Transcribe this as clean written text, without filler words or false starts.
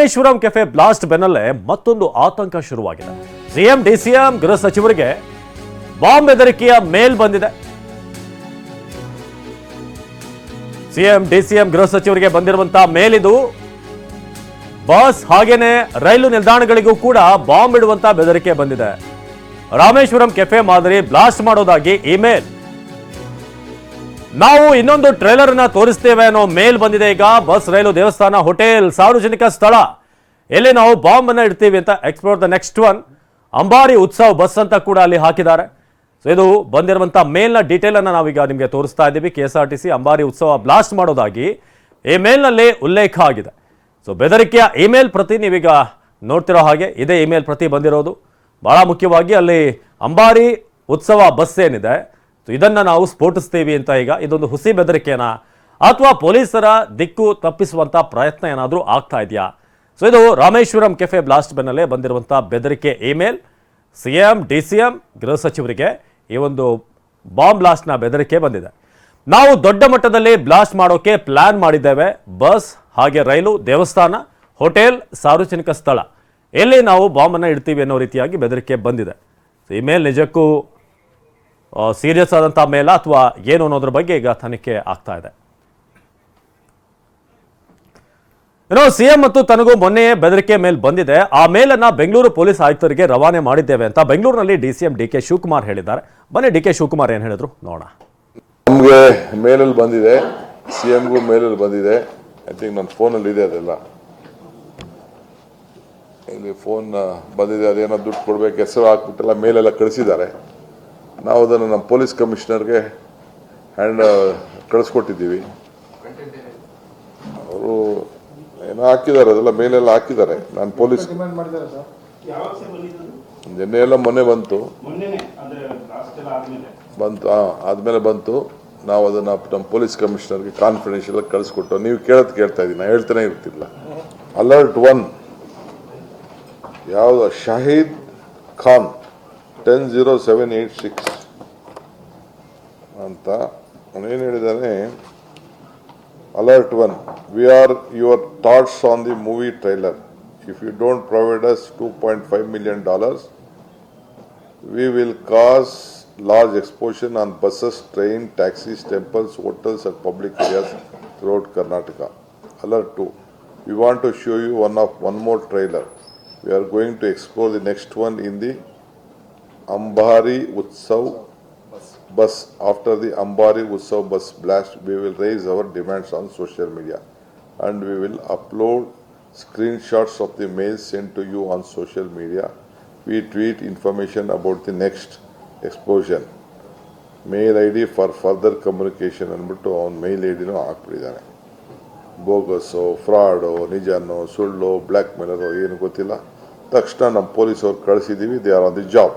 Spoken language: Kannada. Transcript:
ರಾಮೇಶ್ವರಂ ಕೆಫೆ ಬ್ಲಾಸ್ಟ್ ಬೆನ್ನಲ್ಲೇ ಮತ್ತೊಂದು ಆತಂಕ ಶುರುವಾಗಿದೆ. ಸಿಎಂ ಡಿಸಿಎಂ ಗೃಹ ಸಚಿವರಿಗೆ ಬಾಂಬ್ ಬೆದರಿಕೆಯ ಮೇಲ್ ಬಂದಿದೆ. ಸಿಎಂ ಡಿಸಿಎಂ ಗೃಹ ಸಚಿವರಿಗೆ ಬಂದಿರುವಂತಹ ಮೇಲ್ ಇದು. ಬಸ್ ಹಾಗೇನೆ ರೈಲು ನಿಲ್ದಾಣಗಳಿಗೂ ಕೂಡ ಬಾಂಬ್ ಇಡುವಂತ ಬೆದರಿಕೆ ಬಂದಿದೆ. ರಾಮೇಶ್ವರಂ ಕೆಫೆ ಮಾದರಿ ಬ್ಲಾಸ್ಟ್ ಮಾಡೋದಾಗಿ ಇಮೇಲ್. ನಾವು ಇನ್ನೊಂದು ಟ್ರೇಲರ್ ಅನ್ನ ತೋರಿಸ್ತೇವೆ ಅನ್ನೋ ಮೇಲ್ ಬಂದಿದೆ. ಈಗ ಬಸ್, ರೈಲು, ದೇವಸ್ಥಾನ, ಹೋಟೆಲ್, ಸಾರ್ವಜನಿಕ ಸ್ಥಳ ಎಲ್ಲಿ ನಾವು ಬಾಂಬ್ ಅನ್ನ ಇಡ್ತೀವಿ ಅಂತ ಎಕ್ಸ್ಪ್ಲೋರ್ ದ ನೆಕ್ಸ್ಟ್ ಒನ್ ಅಂಬಾರಿ ಉತ್ಸವ್ ಬಸ್ ಅಂತ ಕೂಡ ಅಲ್ಲಿ ಹಾಕಿದ್ದಾರೆ. ಸೊ ಇದು ಬಂದಿರುವಂತಹ ಮೇಲ್ನ ಡೀಟೇಲ್ ಅನ್ನ ನಾವೀಗ ನಿಮಗೆ ತೋರಿಸ್ತಾ ಇದ್ದೀವಿ. KSRTC ಅಂಬಾರಿ ಉತ್ಸವ ಬ್ಲಾಸ್ಟ್ ಮಾಡೋದಾಗಿ ಈ ಮೇಲ್ನಲ್ಲಿ ಉಲ್ಲೇಖ ಆಗಿದೆ. ಸೊ ಬೆದರಿಕೆಯ ಇಮೇಲ್ ಪ್ರತಿ ನೀವೀಗ ನೋಡ್ತಿರೋ ಹಾಗೆ ಇದೇ ಇಮೇಲ್ ಪ್ರತಿ ಬಂದಿರೋದು. ಬಹಳ ಮುಖ್ಯವಾಗಿ ಅಲ್ಲಿ ಅಂಬಾರಿ ಉತ್ಸವ ಬಸ್ ಏನಿದೆ ಇದನ್ನ ನಾವು ಸ್ಫೋಟಿಸ್ತೀವಿ ಅಂತ. ಈಗ ಇದೊಂದು ಹುಸಿ ಬೆದರಿಕೆನಾ ಅಥವಾ ಪೊಲೀಸರ ದಿಕ್ಕು ತಪ್ಪಿಸುವಂತ ಪ್ರಯತ್ನ ಏನಾದರೂ ಆಗ್ತಾ ಇದೆಯಾ? ಸೊ ಇದು ರಾಮೇಶ್ವರಂ ಕೆಫೆ ಬ್ಲಾಸ್ಟ್ ಬೆನ್ನಲ್ಲೇ ಬಂದಿರುವಂತಹ ಬೆದರಿಕೆ ಇಮೇಲ್. ಸಿಎಂ ಡಿಸಿಎಂ ಗೃಹ ಸಚಿವರಿಗೆ ಈ ಒಂದು ಬಾಂಬ್ ಬ್ಲಾಸ್ಟ್ನ ಬೆದರಿಕೆ ಬಂದಿದೆ. ನಾವು ದೊಡ್ಡ ಮಟ್ಟದಲ್ಲಿ ಬ್ಲಾಸ್ಟ್ ಮಾಡೋಕೆ ಪ್ಲಾನ್ ಮಾಡಿದ್ದೇವೆ. ಬಸ್ ಹಾಗೆ ರೈಲು, ದೇವಸ್ಥಾನ, ಹೋಟೆಲ್, ಸಾರ್ವಜನಿಕ ಸ್ಥಳ ಎಲ್ಲಿ ನಾವು ಬಾಂಬನ್ನು ಇಡ್ತೀವಿ ಅನ್ನೋ ರೀತಿಯಾಗಿ ಬೆದರಿಕೆ ಬಂದಿದೆ. ಈ ಮೇಲ್ ನಿಜಕ್ಕೂ ಸೀರಿಯಸ್ ಆದಂಥ ಮೇಲ ಅಥವಾ ಏನು ಅನ್ನೋದ್ರ ಬಗ್ಗೆ ಈಗ ತನಿಖೆ ಆಗ್ತಾ ಇದೆ. ಏನೋ ಸಿಎಂ ಮತ್ತು ತನಗೂ ಮೊನ್ನೆ ಬೆದರಿಕೆ ಮೇಲ್ ಬಂದಿದೆ. ಆ ಮೇಲನ್ನ ಬೆಂಗಳೂರು ಪೊಲೀಸ್ ಆಯುಕ್ತರಿಗೆ ರವಾನೆ ಮಾಡಿದ್ದೇವೆ ಅಂತ ಬೆಂಗಳೂರಿನಲ್ಲಿ ಡಿಸಿಎಂ DK ಶಿವಕುಮಾರ್ ಹೇಳಿದ್ದಾರೆ. ಬನ್ನಿ DK ಶಿವಕುಮಾರ್ ಏನು ಹೇಳಿದ್ರು ನೋಡೋಣ. ನಮಗೆ ಮೇಲಲ್ಲಿ ಬಂದಿದೆ, ಸಿಎಂಗೂ ಮೇಲಲ್ಲಿ ಬಂದಿದೆ. ಐ ಥಿಂಕ್ ನನ್ನ ಫೋನಲ್ಲಿ ಇದೆ, ಅದೆಲ್ಲ ಇಲ್ಲಿ ಫೋನ್ ಬಂದಿದೆ. ಅದೇನೋ ದುಡ್ಡು ಕೊಡ್ಬೇಕು, ಹೆಸರು ಹಾಕ್ಬಿಟ್ಟೆಲ್ಲ ಮೇಲೆಲ್ಲ ಕಳಿಸಿದ್ದಾರೆ. ನಾವು ಅದನ್ನು ನಮ್ಮ ಪೊಲೀಸ್ ಕಮಿಷನರ್ಗೆ ಕಳಿಸ್ಕೊಟ್ಟಿದ್ದೀವಿ. ಅವರು ಏನೋ ಹಾಕಿದ್ದಾರೆ, ಅದೆಲ್ಲ ಮೇಲೆಲ್ಲ ಹಾಕಿದ್ದಾರೆ. ನಾನು ಪೊಲೀಸ್ ನಿನ್ನೆ ಎಲ್ಲ ಮೊನ್ನೆ ಬಂತು ಆದ್ಮೇಲೆ ಬಂತು. ನಾವು ಅದನ್ನು ನಮ್ಮ ಪೊಲೀಸ್ ಕಮಿಷನರ್ಗೆ ಕಾನ್ಫಿಡೆನ್ಷಿಯಲ್ ಕಳಿಸ್ಕೊಟ್ಟು ನೀವು ಕೇಳ್ತಾ ಇದ್ದೀನಿ, ನಾನು ಹೇಳ್ತಾನೆ ಇರ್ತಿಲ್ಲ. ಅಲರ್ಟ್ 1 ಯಾವುದು ಶಾಹಿದ್ ಖಾನ್ 100786 ಅಂತ ಅವನೇನು ಹೇಳಿದ್ದಾನೆ. Alert 1 we are your thoughts on the movie trailer. If you don't provide us $2.5 million we will cause large exposure on buses, train, taxis, temples, hotels and public areas throughout Karnataka. Alert 2 we want to show you one more trailer. We are going to explore the next one in the Ambari Utsav bus. After the Ambari Utsav bus blast, we will raise our demands on social media and we will upload screenshots of the mail sent to you on social media. We tweet information about the next explosion. Mail ID for further communication ಅಂದ್ಬಿಟ್ಟು ಅವನ ಮೇಲ್ ಐಡಿನೂ ಹಾಕ್ಬಿಟ್ಟಿದ್ದಾನೆ. ಬೋಗಸ್ಸು, ಫ್ರಾಡು, ನಿಜನೋ, ಸುಳ್ಳು, ಬ್ಲ್ಯಾಕ್ ಮೇಲರು ಏನು ಗೊತ್ತಿಲ್ಲ. ತಕ್ಷಣ ನಮ್ಮ ಪೊಲೀಸವ್ರು ಕಳಿಸಿದ್ದೀವಿ. They are on the job.